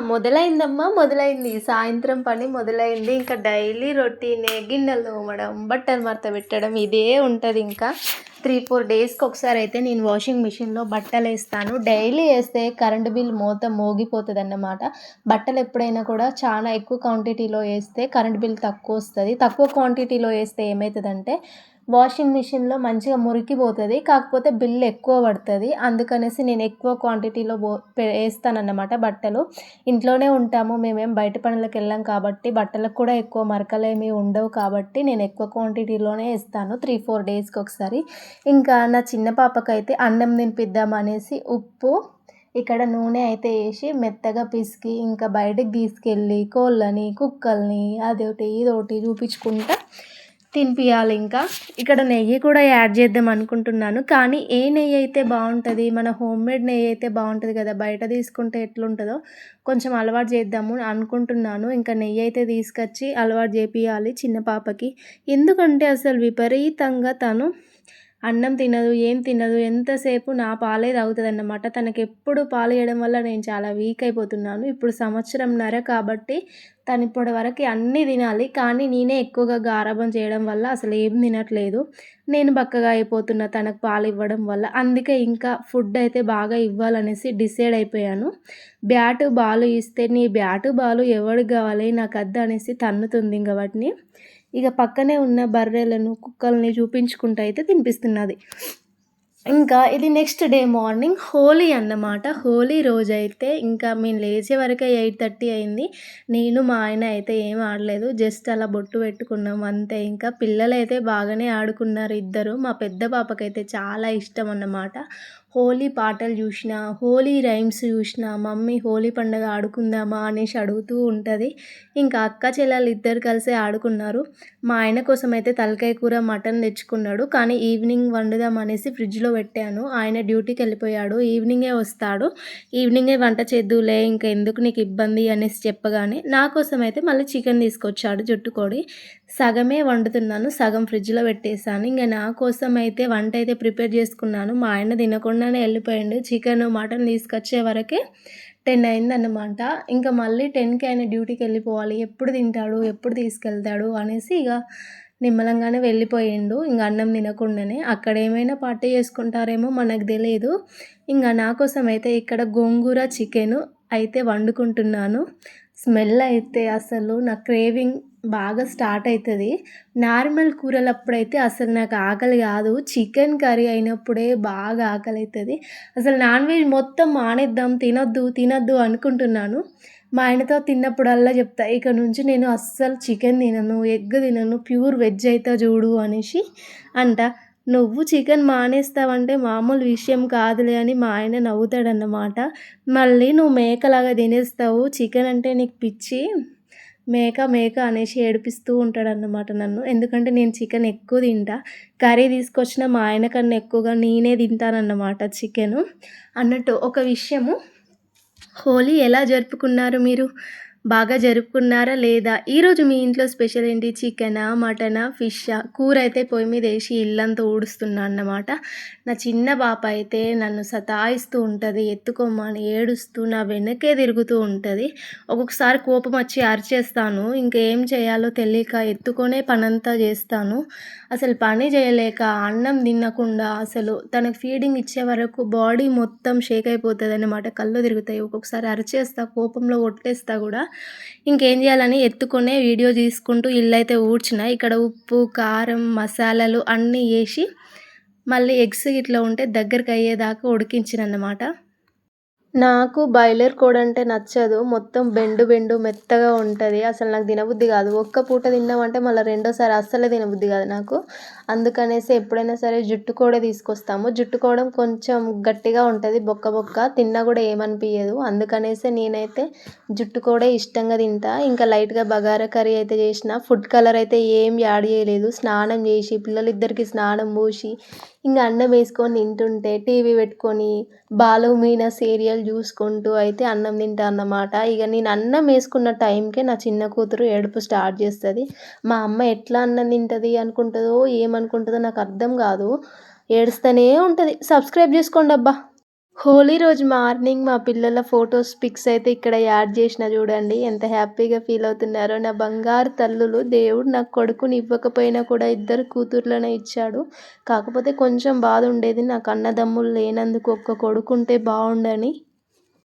మొదలైందమ్మా మొదలైంది. సాయంత్రం పని మొదలైంది. ఇంకా డైలీ రొటీనే గిన్నెలు తోమడం, బట్టలు మడత పెట్టడం ఇదే ఉంటదింకా. 3, 4 డేస్‌కొకసారయితే నేను వాషింగ్ మిషన్‌లో బట్టలేస్తాను. డైలీ ఏస్తే కరెంట్ బిల్ మోగిపోతదన్నమాట. బట్టలెప్పుడైనా కూడా చాలా ఎక్కువ క్వాంటిటీలో ఏస్తే కరెంట్ బిల్ తక్కువొస్తది. తక్కువ క్వాంటిటీలో ఏస్తే ఏమైతదంటే వాషింగ్ మిషన్‌లో మంచిగా మురికిపోతది. కాకపోతే బిల్ ఎక్కువ పడతది. అందుకనేసి నేను ఎక్కువ క్వాంటిటీలో ఏస్తానన్నమాట బట్టలు. ఇంట్లోనే ఉంటాము. మేమేం బయట పనులకెళ్ళం కాబట్టి బట్టలకు కూడా ఎక్కువ మరకలేమి ఉండవు కాబట్టి నేను ఎక్కువ క్వాంటిటీలోనే ఏస్తాను. 3, 4 డేస్‌కొకసారి. ఇంకా నా చిన్న పాపకైతే అన్నం తినిపిద్దామనేసి ఉప్పు, ఇక్కడ నూనె అయితే ఏసి మెత్తగా పిసికి ఇంకా బయటకి తీసుకెళ్ళి కోళ్ళని, కుక్కల్ని అదోటి ఇదోటి చూపించుకుంటా తినిపియాలింకా. ఇక్కడ నెయ్యి కూడా యాడ్ చేద్దాం అనుకుంటున్నాను. కానీ ఏ నెయ్యి అయితే బావుంటది? మన హోమ్‌మేడ్ నెయ్యి అయితే బావుంటది కదా! బయట తీసుకుంటే ఎట్లుంటదో కొంచెం అలవాటు చేద్దాము అనుకుంటున్నాను. ఇంకా నెయ్యి అయితే తీసుకొచ్చి అలవాటు చేపియాలి చిన్న పాపకి. ఎందుకంటే అసలు విపరీతంగా తను అన్నం తినదు, ఏం తినదు. ఎంతసేపు నా పాలే తాగుతదన్నమాట. తనకెప్పుడు పాలియ్యడం వల్ల నేను చాలా వీక్ అయిపోతున్నాను. ఇప్పుడు సంవత్సరంన్నర కాబట్టి తనిప్పటి వరకి అన్నీ తినాలి. కానీ నేనే ఎక్కువగా గారాబం చేయడం వల్ల అసలు ఏం తినట్లేదు. నేను బక్కగా అయిపోతున్నా తనకు పాలివ్వడం వల్ల. అందుకే ఇంకా ఫుడ్ అయితే బాగా ఇవ్వాలనేసి డిసైడ్ అయిపోయాను. బ్యాటు, బాలు ఇస్తే నీ బ్యాటు, బాలు ఎవడికి కావాలి నాకొద్దు అనేసి తన్నుతుంది ఇంక వాటిని. ఇక పక్కనే ఉన్న బర్రెలను, కుక్కల్ని చూపించుకుంటూ అయితే తినిపిస్తున్నది. ఇంకా ఇది నెక్స్ట్ డే మార్నింగ్ హోలీ అన్నమాట. హోలీ రోజైతే ఇంకా మేము లేచే వరకే 8:30 అయింది. నేను మా ఆయన అయితే ఏం ఆడలేదు. జస్ట్ అలా బొట్టు పెట్టుకున్నాం అంతే. ఇంకా పిల్లలైతే బాగానే ఆడుకున్నారు ఇద్దరు. మా పెద్ద పాపకైతే చాలా ఇష్టం అన్నమాట. హోలీ పాటలు చూసినా, హోలీ రైమ్స్ చూసినా, మమ్మీ హోలీ పండుగ ఆడుకుందామా అనేసి అడుగుతూ ఉంటుంది. ఇంకా అక్క చెల్లెలు ఇద్దరు కలిసే ఆడుకున్నారు. మా ఆయన కోసం అయితే తలకాయ కూర, మటన్ తెచ్చుకున్నాడు. కానీ ఈవినింగ్ వండుదాం అనేసి ఫ్రిడ్జ్‌లో పెట్టాను. ఆయన డ్యూటీకి వెళ్ళిపోయాడు. ఈవినింగే వస్తాడు. ఈవినింగే వంట చేద్దువులే ఇంకా ఎందుకు నీకు ఇబ్బంది అనేసి చెప్పగానే నా కోసం అయితే మళ్ళీ చికెన్ తీసుకొచ్చాడు జుట్టుకోడి. సగమే వండుతున్నాను. సగం ఫ్రిడ్జ్‌లో పెట్టేసాను. ఇంక నా కోసం అయితే వంట అయితే ప్రిపేర్ చేసుకున్నాను. మా ఆయన తినకుండానే వెళ్ళిపోయిండు. చికెను, మటన్ తీసుకొచ్చే వరకే 10 అయిందన్నమాట. ఇంకా మళ్ళీ 10కి ఆయన డ్యూటీకి వెళ్ళిపోవాలి. ఎప్పుడు తింటాడు? ఎప్పుడు తీసుకెళ్తాడు? అనేసి ఇక నిమ్మలంగానే వెళ్ళిపోయిండు. ఇంక అన్నం తినకుండానే. అక్కడ ఏమైనా పార్టీ చేసుకుంటారేమో మనకు తెలీదు. ఇంక నా కోసం అయితే ఇక్కడ గోంగూర చికెను అయితే వండుకుంటున్నాను. స్మెల్ అయితే అసలు నా క్రేవింగ్ బాగా స్టార్ట్ అవుతుంది. నార్మల్ కూరలప్పుడైతే అసలు నాకు ఆకలి కాదు. చికెన్ కర్రీ అయినప్పుడే బాగా ఆకలి అవుతుంది. అసలు నాన్ వెజ్ మొత్తం మానేద్దాం, తినొద్దు అనుకుంటున్నాను. మా ఆయనతో తిన్నప్పుడల్లా చెప్తా, ఇక నుంచి నేను అస్సలు చికెన్ తినను, ఎగ్ తినను, ప్యూర్ వెజ్ అయితా చూడు అనేసి అంట. నువ్వు చికెన్ మానేస్తావంటే మామూలు విషయం కాదులే అని మా ఆయన నవ్వుతాడన్నమాట. మళ్ళీ నువ్వు మేకలాగా తినేస్తావు, చికెన్ అంటే నీకు పిచ్చి, మేక అనేసి ఏడిపిస్తూ ఉంటాడన్నమాట నన్ను. ఎందుకంటే నేను చికెన్ ఎక్కువ తింటా. కర్రీ తీసుకొచ్చిన మా ఆయన కన్నా ఎక్కువగా నేనే తింటానన్నమాట చికెను. అన్నట్టు ఒక విషయము, హోలీ ఎలా జరుపుకున్నారు మీరు? బాగా జరుపుకున్నారా లేదా? ఈరోజు మీ ఇంట్లో స్పెషల్ ఏంటి? చికెనా? మటనా? ఫిషా? కూర అయితే పొయ్యి మీద వేసి ఇల్లంతా ఊడుస్తున్నా అన్నమాట. నా చిన్న పాప అయితే నన్ను సతాయిస్తూ ఉంటుంది. ఎత్తుకోమని ఏడుస్తూ నా వెనకే తిరుగుతూ ఉంటుంది. ఒక్కొక్కసారి కోపం వచ్చి అరిచేస్తాను. ఇంకేం చేయాలో తెలియక ఎత్తుకొనే పనంతా చేస్తాను. అసలు పని చేయలేక అన్నం తినకుండా అసలు తనకు ఫీడింగ్ ఇచ్చే వరకు బాడీ మొత్తం షేక్ అయిపోతుంది అన్నమాట. కళ్ళు తిరుగుతాయి. ఒక్కొక్కసారి అరిచేస్తా, కోపంలో కొట్టేస్తా కూడా. ఇంకేం చేయాలని ఎత్తుకొనే వీడియో తీసుకుంటూ ఇల్లైతే ఊడ్చిన. ఇక్కడ ఉప్పు, కారం, మసాలాలు అన్నీ వేసి మళ్ళీ ఎగ్స్ ఇట్లా ఉంటే దగ్గరికి అయ్యేదాకా ఉడికించినన్నమాట. నాకు బాయిలర్ కోడి అంటే నచ్చదు. మొత్తం బెండు మెత్తగా ఉంటది. అసలు నాకు తినబుద్ధి కాదు. ఒక్క పూట తిన్నామంటే మళ్ళీ రెండోసారి అస్సలే తినబుద్ధి కాదు నాకు. అందుకనేసి ఎప్పుడైనా సరే జుట్టు కోడే తీసుకొస్తాము. జుట్టు కోడి కొంచెం గట్టిగా ఉంటుంది, బొక్క తిన్నా కూడా ఏమనిపించదు. అందుకనేసి నేనైతే జుట్టు కోడే ఇష్టంగా తింటా. ఇంకా లైట్గా బగారా కర్రీ అయితే చేసిన. ఫుడ్ కలర్ అయితే ఏం యాడ్ చేయలేదు. స్నానం చేసి పిల్లలిద్దరికి స్నానం పోసి ఇంకా అన్నం వేసుకొని తింటుంటే టీవీ పెట్టుకొని బాలు మీనా సీరియల్ చూసుకుంటూ అయితే అన్నం తింటా అన్నమాట. ఇక నేను అన్నం వేసుకున్న టైంకే నా చిన్న కూతురు ఏడుపు స్టార్ట్ చేస్తుంది. మా అమ్మ ఎట్లా అన్నం తింటుంది అనుకుంటుందో ఏమనుకుంటుందో నాకు అర్థం కాదు. ఏడుస్తూనే ఉంటుంది. సబ్స్క్రైబ్ చేసుకోండి అబ్బా. హోలీ రోజు మార్నింగ్ మా పిల్లల ఫోటోస్, పిక్స్ అయితే ఇక్కడ యాడ్ చేసిన చూడండి. ఎంత హ్యాపీగా ఫీల్ అవుతున్నారో. నా బంగారు తల్లులు. దేవుడు నాకు కొడుకుని ఇవ్వకపోయినా కూడా ఇద్దరు కూతుర్లనే ఇచ్చాడు. కాకపోతే కొంచెం బాధ ఉండేది నాకు అన్నదమ్ములు లేనందుకు, ఒక్క కొడుకుంటే బావుండని.